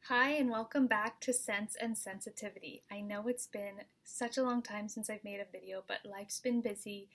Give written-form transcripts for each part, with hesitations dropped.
Hi, and welcome back to Sense and Sensitivity. I know it's been such a long time since I've made a video, but life's been busy.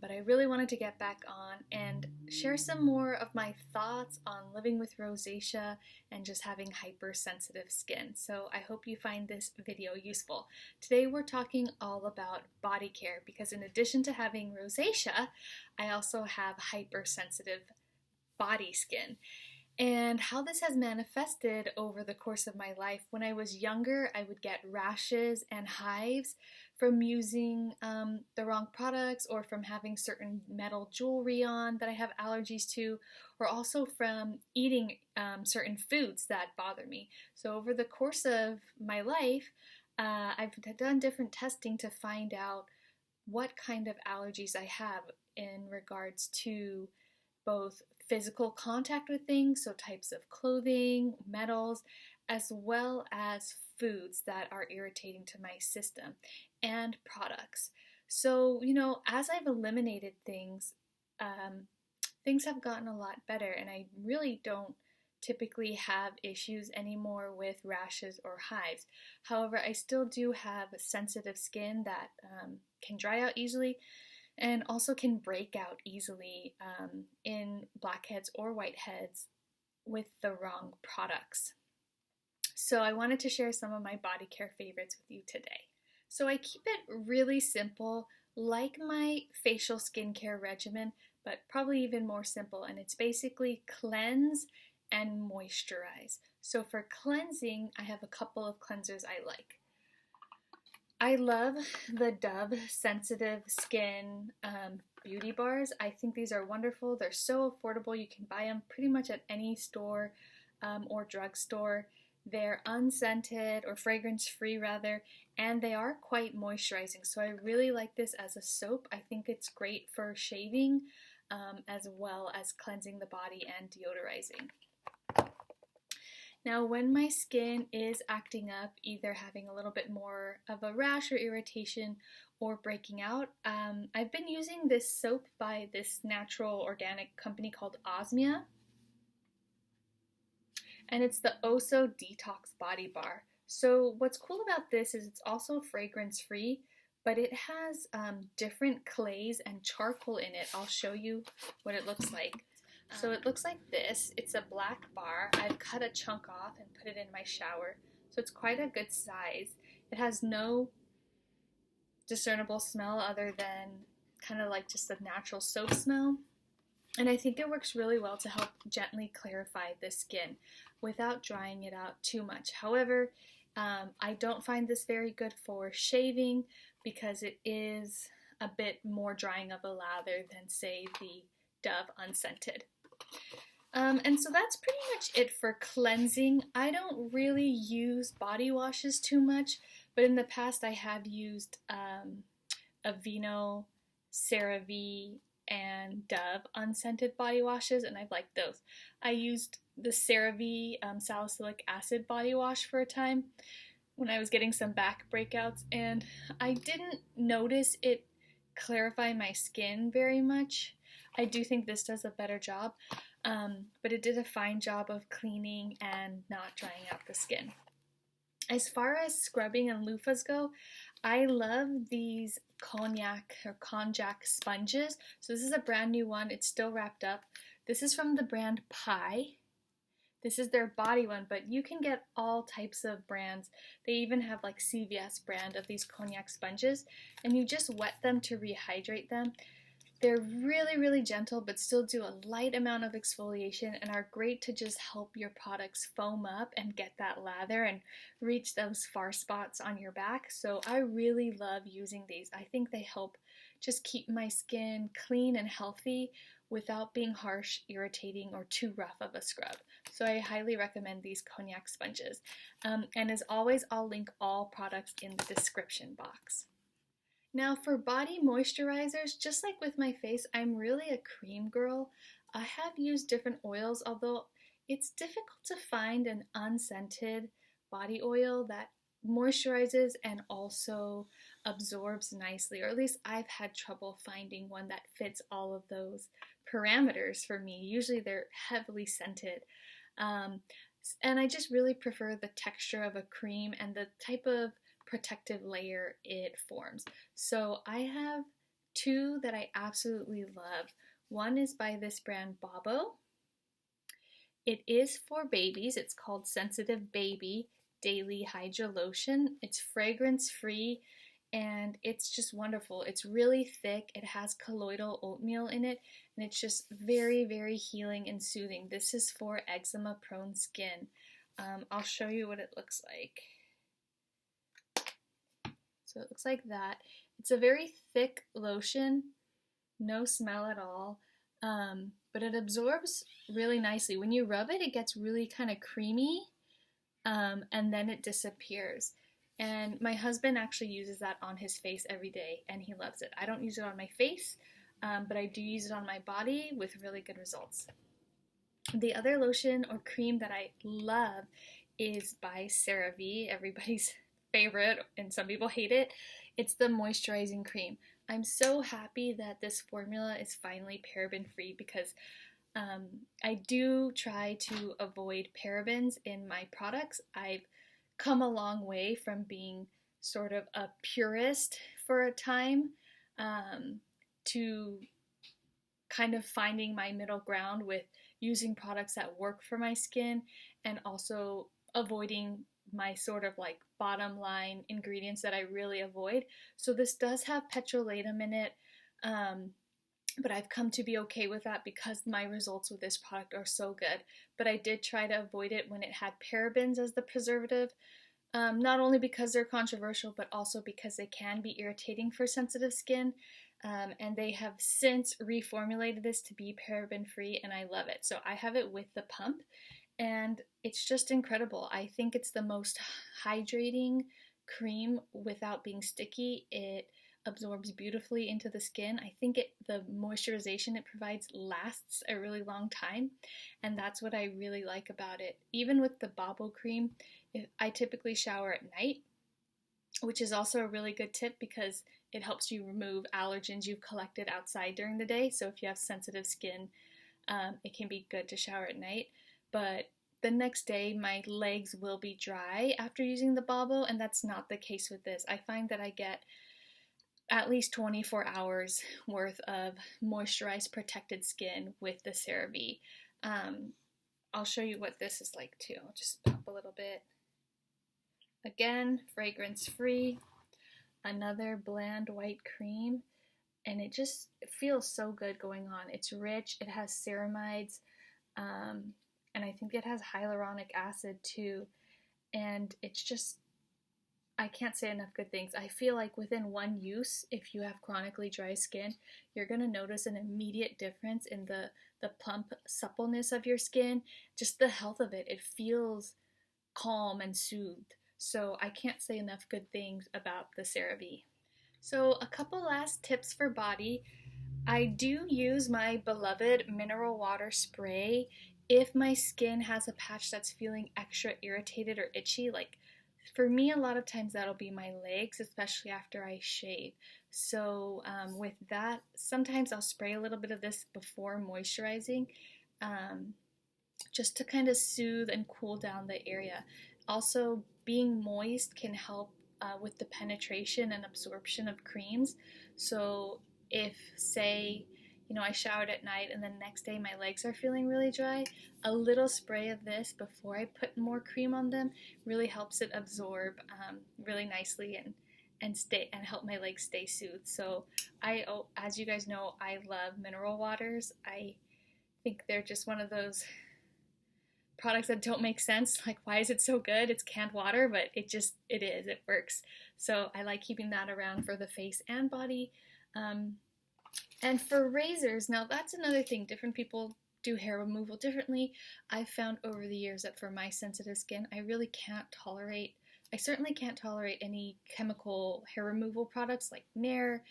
But I really wanted to get back on and share some more of my thoughts on living with rosacea and just having hypersensitive skin. So I hope you find this video useful. Today we're talking all about body care because in addition to having rosacea, I also have hypersensitive body skin. And how this has manifested over the course of my life. When I was younger, I would get rashes and hives from using the wrong products or from having certain metal jewelry on that I have allergies to, or also from eating certain foods that bother me. So over the course of my life, I've done different testing to find out what kind of allergies I have in regards to both physical contact with things, so types of clothing, metals, as well as foods that are irritating to my system, and products. So, as I've eliminated things, things have gotten a lot better, and I really don't typically have issues anymore with rashes or hives. However, I still do have sensitive skin that can dry out easily, and also can break out easily in blackheads or whiteheads with the wrong products. So I wanted to share some of my body care favorites with you today. So I keep it really simple, like my facial skincare regimen, but probably even more simple, and it's basically cleanse and moisturize. So for cleansing, I have a couple of cleansers I like. I love the Dove Sensitive Skin beauty bars. I think these are wonderful. They're so affordable. You can buy them pretty much at any store or drugstore. They're unscented or fragrance-free rather, and they are quite moisturizing. So I really like this as a soap. I think it's great for shaving as well as cleansing the body and deodorizing. Now, when my skin is acting up, either having a little bit more of a rash or irritation or breaking out, I've been using this soap by this natural organic company called Osmia. And it's the Oso Detox Body Bar. So what's cool about this is it's also fragrance free, but it has different clays and charcoal in it. I'll show you what it looks like. So it looks like this. It's a black bar. I've cut a chunk off and put it in my shower. So it's quite a good size. It has no discernible smell other than kind of like just a natural soap smell. And I think it works really well to help gently clarify the skin without drying it out too much. However, I don't find this very good for shaving because it is a bit more drying of a lather than, say, the Dove unscented. And so that's pretty much it for cleansing. I don't really use body washes too much, but in the past I have used Aveeno, Cerave, and Dove unscented body washes, and I've liked those. I used the Cerave salicylic acid body wash for a time when I was getting some back breakouts, and I didn't notice it clarify my skin very much. I do think this does a better job, but it did a fine job of cleaning and not drying out the skin. As far as scrubbing and loofahs go, I love these Konjac Sponges. So this is a brand new one. It's still wrapped up. This is from the brand Pai. This is their body one, but you can get all types of brands. They even have like CVS brand of these Konjac sponges, and you just wet them to rehydrate them. They're really, really gentle, but still do a light amount of exfoliation and are great to just help your products foam up and get that lather and reach those far spots on your back. So I really love using these. I think they help just keep my skin clean and healthy without being harsh, irritating, or too rough of a scrub. So I highly recommend these Konjac sponges. And as always, I'll link all products in the description box. Now for body moisturizers, just like with my face, I'm really a cream girl. I have used different oils, although it's difficult to find an unscented body oil that moisturizes and also absorbs nicely, or at least I've had trouble finding one that fits all of those parameters for me. Usually they're heavily scented. And I just really prefer the texture of a cream and the type of protective layer it forms. So I have two that I absolutely love. One is by this brand Babo. It is for babies. It's called Sensitive Baby Daily Hydra Lotion. It's fragrance free and it's just wonderful. It's really thick. It has colloidal oatmeal in it and it's just very, very healing and soothing. This is for eczema prone skin. I'll show you what it looks like. So it looks like that. It's a very thick lotion, no smell at all, but it absorbs really nicely. When you rub it, it gets really kind of creamy, and then it disappears. And my husband actually uses that on his face every day, and he loves it. I don't use it on my face, but I do use it on my body with really good results. The other lotion or cream that I love is by Cerave, everybody's favorite, and some people hate it. It's the moisturizing cream. I'm so happy that this formula is finally paraben free because I do try to avoid parabens in my products. I've come a long way from being sort of a purist for a time to kind of finding my middle ground with using products that work for my skin and also avoiding my sort of like bottom line ingredients that I really avoid. So this does have petrolatum in it, but I've come to be okay with that because my results with this product are so good. But I did try to avoid it when it had parabens as the preservative, not only because they're controversial, but also because they can be irritating for sensitive skin. And they have since reformulated this to be paraben free, and I love it. So I have it with the pump, and it's just incredible. I think it's the most hydrating cream without being sticky. It absorbs beautifully into the skin. I think the moisturization it provides lasts a really long time, and that's what I really like about it. Even with the Babo cream, I typically shower at night, which is also a really good tip because it helps you remove allergens you've collected outside during the day. So if you have sensitive skin, it can be good to shower at night. But the next day, my legs will be dry after using the Babo, and that's not the case with this. I find that I get at least 24 hours worth of moisturized, protected skin with the Cerave. I'll show you what this is like too. I'll just pop a little bit. Again, fragrance free. Another bland white cream, and it just feels so good going on. It's rich, it has ceramides, and I think it has hyaluronic acid too, and it's just, I can't say enough good things. I feel like within one use, if you have chronically dry skin, you're going to notice an immediate difference in the plump suppleness of your skin, just the health of it. It feels calm and soothed. So I can't say enough good things about the Cerave. So a couple last tips for body. I do use my beloved mineral water spray if my skin has a patch that's feeling extra irritated or itchy. Like for me, a lot of times that'll be my legs, especially after I shave. So with that, sometimes I'll spray a little bit of this before moisturizing, just to kind of soothe and cool down the area. Also, being moist can help with the penetration and absorption of creams. So if, say, I showered at night and the next day my legs are feeling really dry, a little spray of this before I put more cream on them really helps it absorb really nicely and help my legs stay soothed. So as you guys know, I love mineral waters. I think they're just one of those products that don't make sense. Like, why is it so good? It's canned water, but it works. So I like keeping that around for the face and body. And for razors, now that's another thing. Different people do hair removal differently. I've found over the years that for my sensitive skin, I certainly can't tolerate any chemical hair removal products like Nair,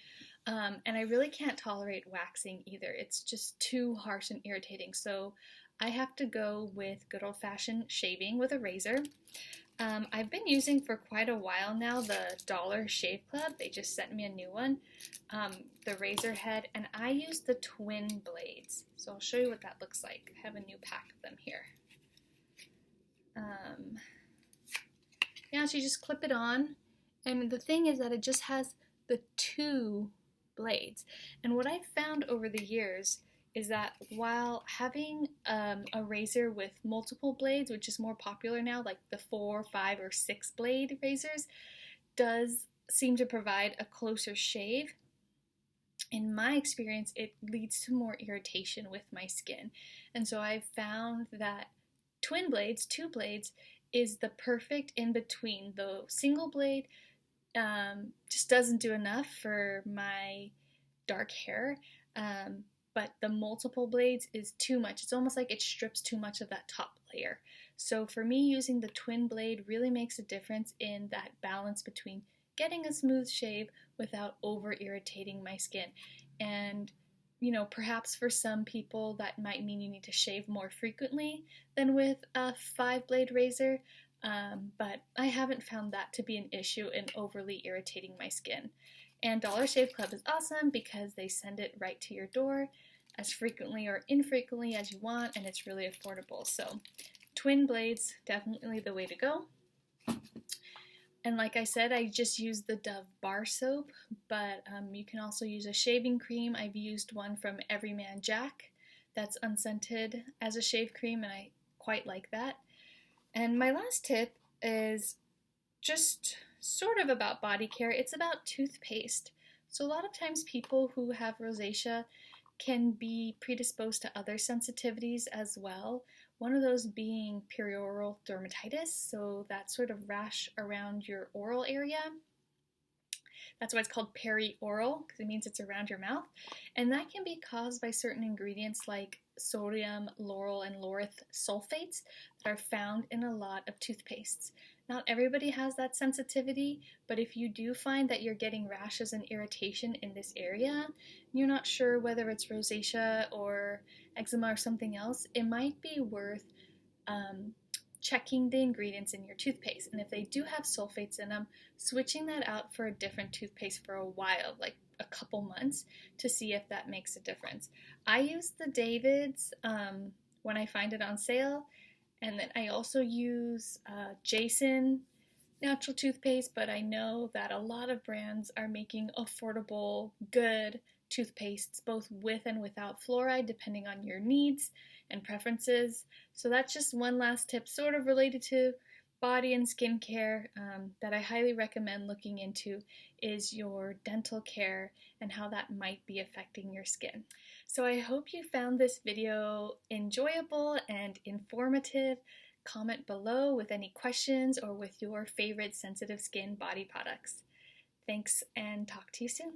and I really can't tolerate waxing either. It's just too harsh and irritating. So I have to go with good old-fashioned shaving with a razor. I've been using for quite a while now the Dollar Shave Club. They just sent me a new one, the razor head, and I use the Twin Blades. So I'll show you what that looks like. I have a new pack of them here. Yeah, so you just clip it on, and the thing is that it just has the 2 blades. And what I've found over the years is that while having a razor with multiple blades, which is more popular now, like the 4, 5, or 6 blade razors, does seem to provide a closer shave. In my experience, it leads to more irritation with my skin. And so I've found that twin blades, 2 blades, is the perfect in between. The single blade just doesn't do enough for my dark hair, but the multiple blades is too much. It's almost like it strips too much of that top layer. So for me, using the twin blade really makes a difference in that balance between getting a smooth shave without over irritating my skin. And you know, perhaps for some people that might mean you need to shave more frequently than with a 5-blade razor, but I haven't found that to be an issue in overly irritating my skin. And Dollar Shave Club is awesome because they send it right to your door as frequently or infrequently as you want, and it's really affordable. So twin blades, definitely the way to go. And like I said, I just use the Dove bar soap, but you can also use a shaving cream. I've used one from Everyman Jack that's unscented as a shave cream, and I quite like that. And my last tip is just sort of about body care. It's about toothpaste. So a lot of times people who have rosacea can be predisposed to other sensitivities as well. One of those being perioral dermatitis, so that sort of rash around your oral area. That's why it's called perioral, because it means it's around your mouth. And that can be caused by certain ingredients like sodium, lauryl, and laureth sulfates that are found in a lot of toothpastes. Not everybody has that sensitivity, but if you do find that you're getting rashes and irritation in this area, you're not sure whether it's rosacea or eczema or something else, it might be worth checking the ingredients in your toothpaste. And if they do have sulfates in them, switching that out for a different toothpaste for a while, like a couple months, to see if that makes a difference. I use the David's when I find it on sale, and then I also use Jason natural toothpaste, but I know that a lot of brands are making affordable, good toothpastes, both with and without fluoride, depending on your needs and preferences. So that's just one last tip, sort of related to body and skincare, that I highly recommend looking into is your dental care and how that might be affecting your skin. So I hope you found this video enjoyable and informative. Comment below with any questions or with your favorite sensitive skin body products. Thanks, and talk to you soon.